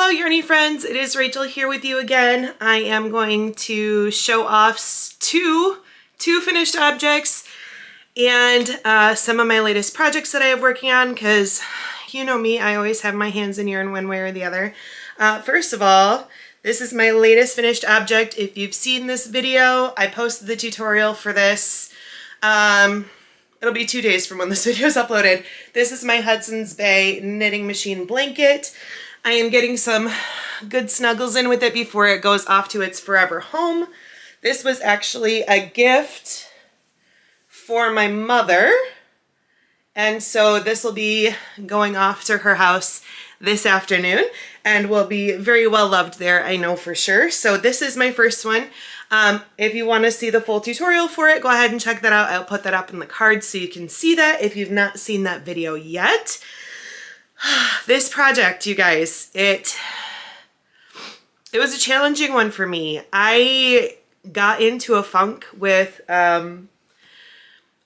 Hello Yarny friends, it is Rachel here with you again. I am going to show off two finished objects and some of my latest projects that I have working on, because you know me, I always have my hands in yarn one way or the other. First of all, this is my latest finished object. If you've seen this video, I posted the tutorial for this. It'll be 2 days from when this video is uploaded. This is my Hudson's Bay knitting machine blanket. I am getting some good snuggles in with it before it goes off to its forever home. This was actually a gift for my mother, and so this will be going off to her house this afternoon and will be very well loved there, I know for sure. So this is my first one. If you want to see the full tutorial for it, go ahead and check that out. I'll put that up in the card so you can see that if you've not seen that video yet. This project, you guys, it was a challenging one for me. I got into a funk with a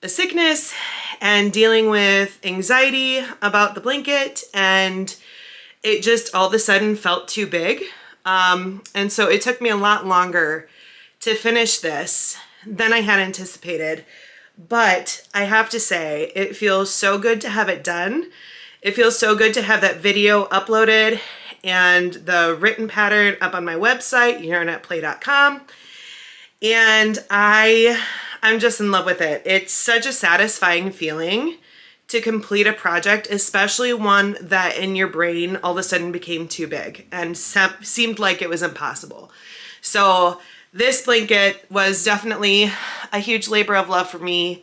sickness and dealing with anxiety about the blanket, and it just all of a sudden felt too big. And so it took me a lot longer to finish this than I had anticipated. But I have to say, it feels so good to have it done. It feels so good to have that video uploaded and the written pattern up on my website, yarnatplay.com. And I'm just in love with it. It's such a satisfying feeling to complete a project, especially one that in your brain all of a sudden became too big and seemed like it was impossible. So this blanket was definitely a huge labor of love for me.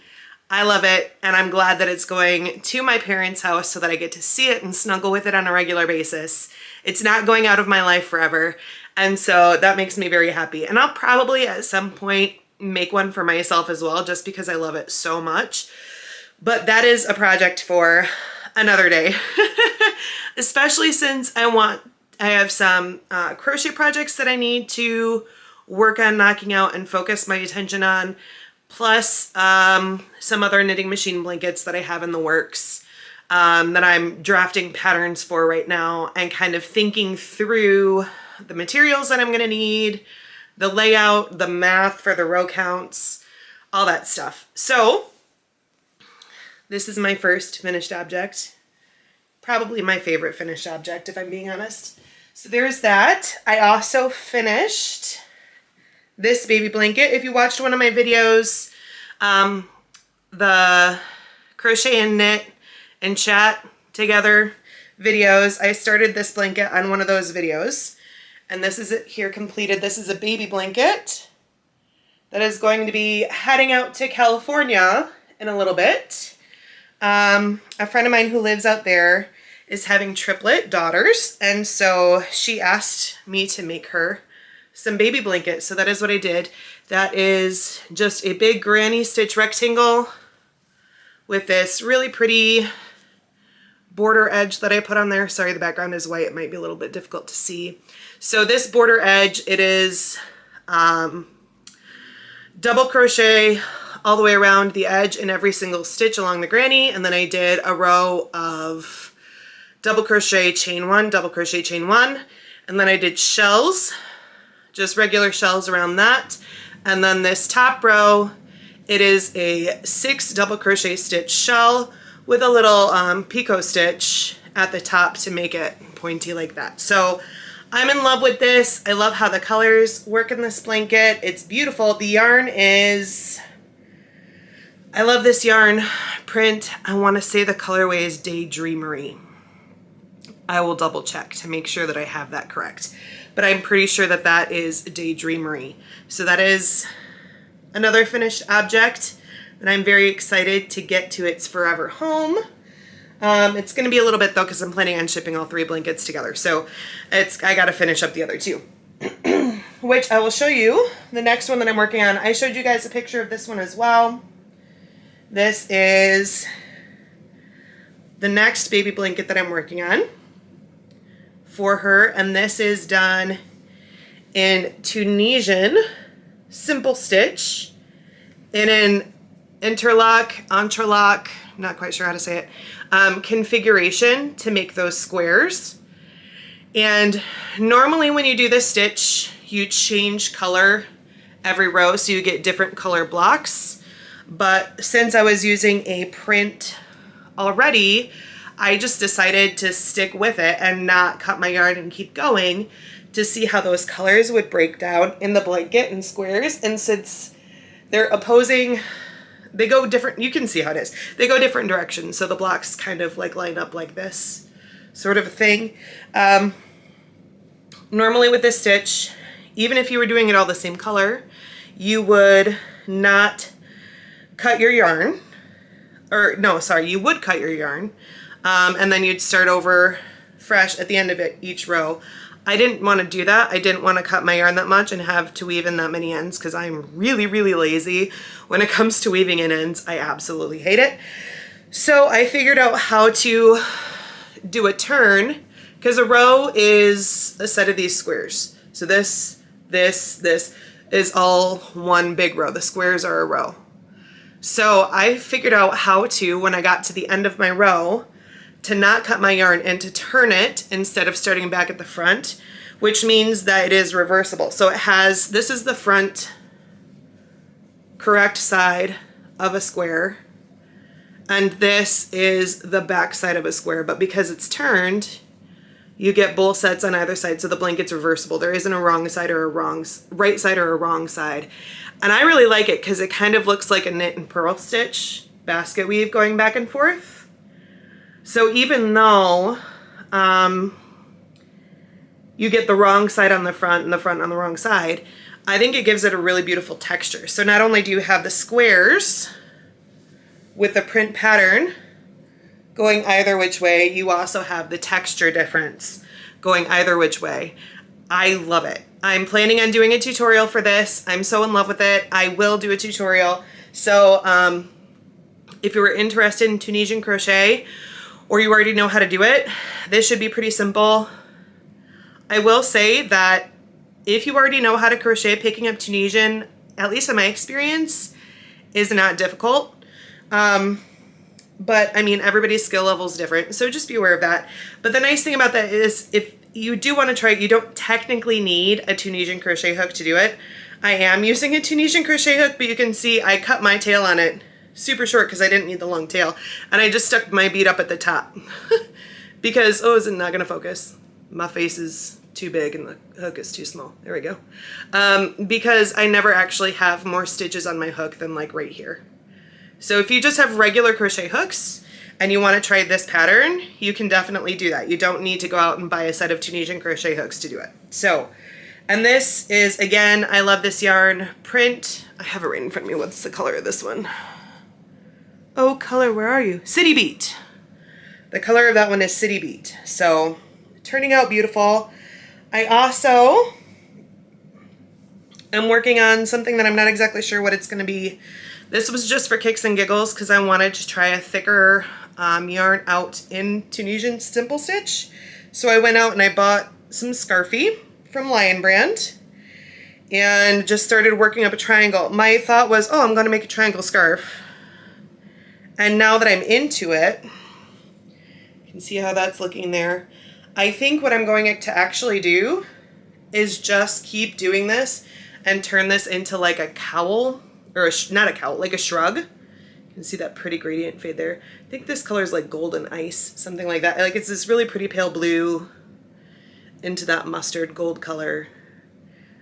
I love it, and I'm glad that it's going to my parents' house so that I get to see it and snuggle with it on a regular basis. It's not going out of my life forever, and so that makes me very happy. And I'll probably at some point make one for myself as well, just because I love it so much. But that is a project for another day, especially since I have some crochet projects that I need to work on knocking out and focus my attention on, plus some other knitting machine blankets that I have in the works that I'm drafting patterns for right now and kind of thinking through the materials that I'm going to need, the layout, the math for the row counts, all that stuff. So this is my first finished object, probably my favorite finished object if I'm being honest. So there's that. I also finished this baby blanket. If you watched one of my videos, the crochet and knit and chat together videos, I started this blanket on one of those videos, and this is it here completed. This is a baby blanket that is going to be heading out to California in a little bit. A friend of mine who lives out there is having triplet daughters, and so she asked me to make her some baby blankets. So that is what I did. That is just a big granny stitch rectangle with this really pretty border edge that I put on there. Sorry, the background is white. It might be a little bit difficult to see. So this border edge, it is double crochet all the way around the edge in every single stitch along the granny. And then I did a row of double crochet, chain one, double crochet, chain one. And then I did shells, just regular shells around that. And then this top row, it is a 6 double crochet stitch shell with a little picot stitch at the top to make it pointy like that. So I'm in love with this. I love how the colors work in this blanket. It's beautiful. The yarn is, I love this yarn print. I want to say the colorway is Daydreamery. I will double check to make sure that I have that correct, but I'm pretty sure that that is Daydreamery. So that is another finished object, and I'm very excited to get to its forever home. It's going to be a little bit though, because I'm planning on shipping all 3 blankets together, so I got to finish up the other 2, which I will show you. The next one that I'm working on, I showed you guys a picture of this one as well. This is the next baby blanket that I'm working on for her, and this is done in Tunisian simple stitch in an interlock, I'm not quite sure how to say it, configuration to make those squares. And normally when you do this stitch, you change color every row so you get different color blocks. But since I was using a print already, I just decided to stick with it and not cut my yarn and keep going to see how those colors would break down in the blanket in squares. And since they're opposing, they go different, you can see how it is. They go different directions, so the blocks kind of like line up like this sort of a thing. Normally with this stitch, even if you were doing it all the same color, you would not cut your yarn, or no, sorry, you would cut your yarn, and then you'd start over fresh at the end of it each row. I didn't want to do that. I didn't want to cut my yarn that much and have to weave in that many ends because I'm really, really lazy when it comes to weaving in ends. I absolutely hate it. So I figured out how to do a turn, because a row is a set of these squares. So this is all one big row. The squares are a row. So I figured out how to, when I got to the end of my row, to not cut my yarn and to turn it instead of starting back at the front, which means that it is reversible. So it has, this is the front correct side of a square, and this is the back side of a square, but because it's turned, you get both sets on either side, so the blanket's reversible. There isn't a wrong side or a right side or a wrong side. And I really like it because it kind of looks like a knit and purl stitch basket weave going back and forth. So even though you get the wrong side on the front and the front on the wrong side, I think it gives it a really beautiful texture. So not only do you have the squares with the print pattern going either which way, you also have the texture difference going either which way. I love it. I'm planning on doing a tutorial for this. I'm so in love with it. I will do a tutorial. So if you were interested in Tunisian crochet, or you already know how to do it, this should be pretty simple. I will say that if you already know how to crochet, picking up Tunisian, at least in my experience, is not difficult. But I mean, everybody's skill level is different, so just be aware of that. But the nice thing about that is if you do want to try it, you don't technically need a Tunisian crochet hook to do it. I am using a Tunisian crochet hook, but you can see I cut my tail on it super short because I didn't need the long tail, and I just stuck my bead up at the top because, oh, is it not gonna focus? My face is too big and the hook is too small. There we go. Because I never actually have more stitches on my hook than like right here. So if you just have regular crochet hooks and you want to try this pattern, you can definitely do that. You don't need to go out and buy a set of Tunisian crochet hooks to do it. So, and this is, again, I love this yarn print. I have it right in front of me. What's the color of this one? Oh, color, where are you? City Beat. The color of that one is City Beat. So, turning out beautiful. I also am working on something that I'm not exactly sure what it's going to be. This was just for kicks and giggles because I wanted to try a thicker yarn out in Tunisian Simple Stitch. So I went out and I bought some Scarfie from Lion Brand and just started working up a triangle. My thought was, oh, I'm going to make a triangle scarf. And now that I'm into it, you can see how that's looking there. I think what I'm going to actually do is just keep doing this and turn this into like a cowl, or not a cowl, like a shrug. You can see that pretty gradient fade there. I think this color is like golden ice, something like that. Like it's this really pretty pale blue into that mustard gold color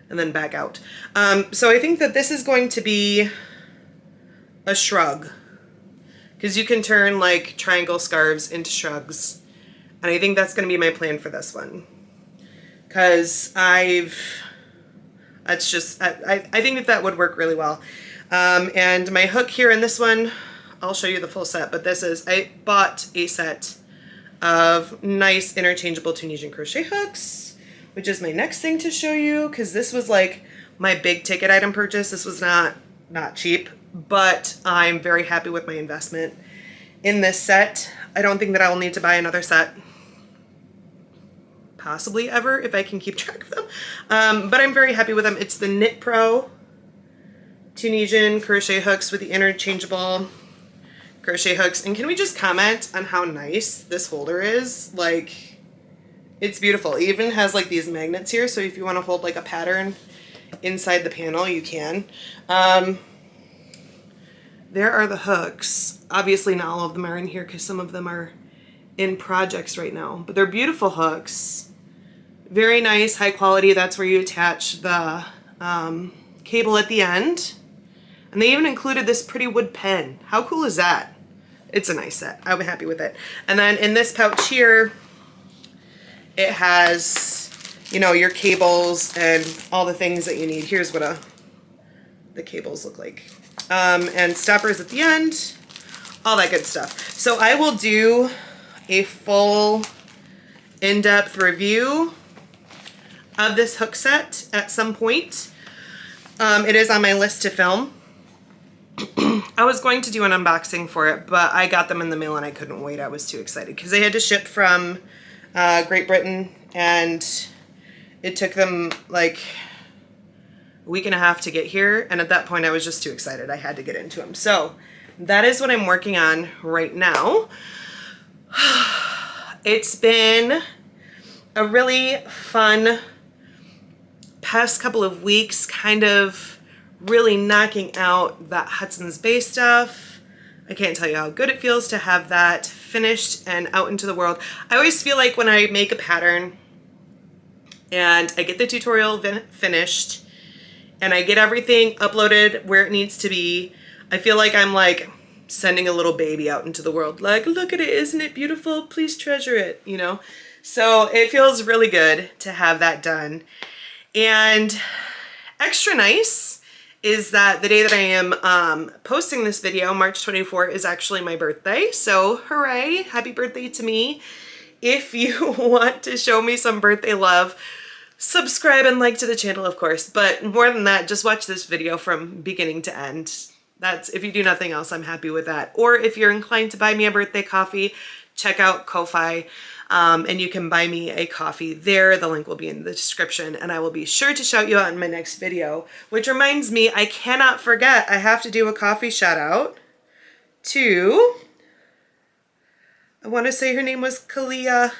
and then back out. So I think that this is going to be a shrug because you can turn like triangle scarves into shrugs. And I think that's going to be my plan for this one. Because I think that would work really well. And my hook here in this one, I'll show you the full set, but I bought a set of nice interchangeable Tunisian crochet hooks, which is my next thing to show you, because this was like my big ticket item purchase. This was not cheap, but I'm very happy with my investment in this set. I don't think that I will need to buy another set possibly ever if I can keep track of them. But I'm very happy with them. It's the Knit Pro Tunisian crochet hooks with the interchangeable crochet hooks. And can we just comment on how nice this holder is? Like, It's beautiful. It even has like these magnets here, so if you want to hold like a pattern inside the panel, you can. There are the hooks. Obviously not all of them are in here because some of them are in projects right now, but they're beautiful hooks. Very nice, high quality. That's where you attach the cable at the end. And they even included this pretty wood pen. How cool is that? It's a nice set. I'll be happy with it. And then in this pouch here, it has, you know, your cables and all the things that you need. Here's what the cables look like. And stoppers at the end, all that good stuff. So I will do a full in-depth review of this hook set at some point. It is on my list to film. I was going to do an unboxing for it, but I got them in the mail and I couldn't wait. I was too excited because they had to ship from Great Britain, and it took them like a week and a half to get here, and at that point I was just too excited. I had to get into them. So that is what I'm working on right now. It's been a really fun past couple of weeks, kind of really knocking out that Hudson's Bay stuff. I can't tell you how good it feels to have that finished and out into the world. I always feel like when I make a pattern and I get the tutorial finished and I get everything uploaded where it needs to be, I feel like I'm like sending a little baby out into the world. Like, look at it, isn't it beautiful? Please treasure it, you know? So it feels really good to have that done. And extra nice is that the day that I am posting this video, March 24th, is actually my birthday. So hooray, happy birthday to me. If you want to show me some birthday love, subscribe and like to the channel, of course. But more than that, just watch this video from beginning to end. That's, if you do nothing else, I'm happy with that. Or if you're inclined to buy me a birthday coffee, check out Ko-Fi. And you can buy me a coffee there. The link will be in the description, and I will be sure to shout you out in my next video. Which reminds me, I cannot forget, I have to do a coffee shout out to, I want to say her name was Kalia.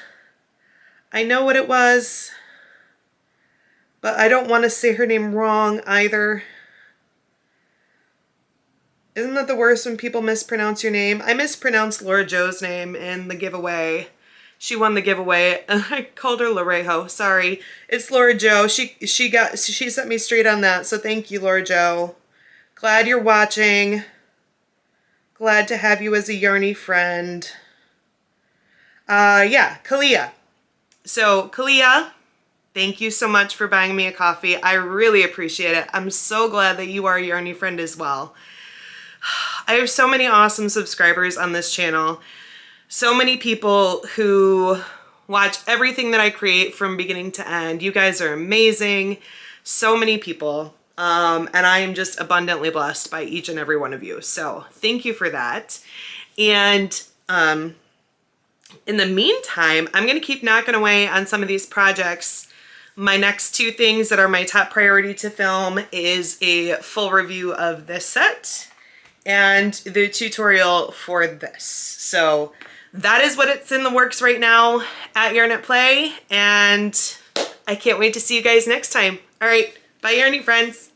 I know what it was, but I don't want to say her name wrong either. Isn't that the worst when people mispronounce your name? I mispronounced Laura Jo's name in the giveaway. She won the giveaway. I called her Lorejo. Sorry. It's Laura Jo. She sent me straight on that. So thank you, Laura Jo. Glad you're watching. Glad to have you as a yarny friend. Yeah, Kalia. So Kalia, thank you so much for buying me a coffee. I really appreciate it. I'm so glad that you are a yarny friend as well. I have so many awesome subscribers on this channel. So many people who watch everything that I create from beginning to end. You guys are amazing. So many people. And I am just abundantly blessed by each and every one of you. So thank you for that. And in the meantime, I'm going to keep knocking away on some of these projects. My next two things that are my top priority to film is a full review of this set and the tutorial for this. So that is what it's in the works right now at Yarn at Play, and I can't wait to see you guys next time. All right, bye Yarny friends.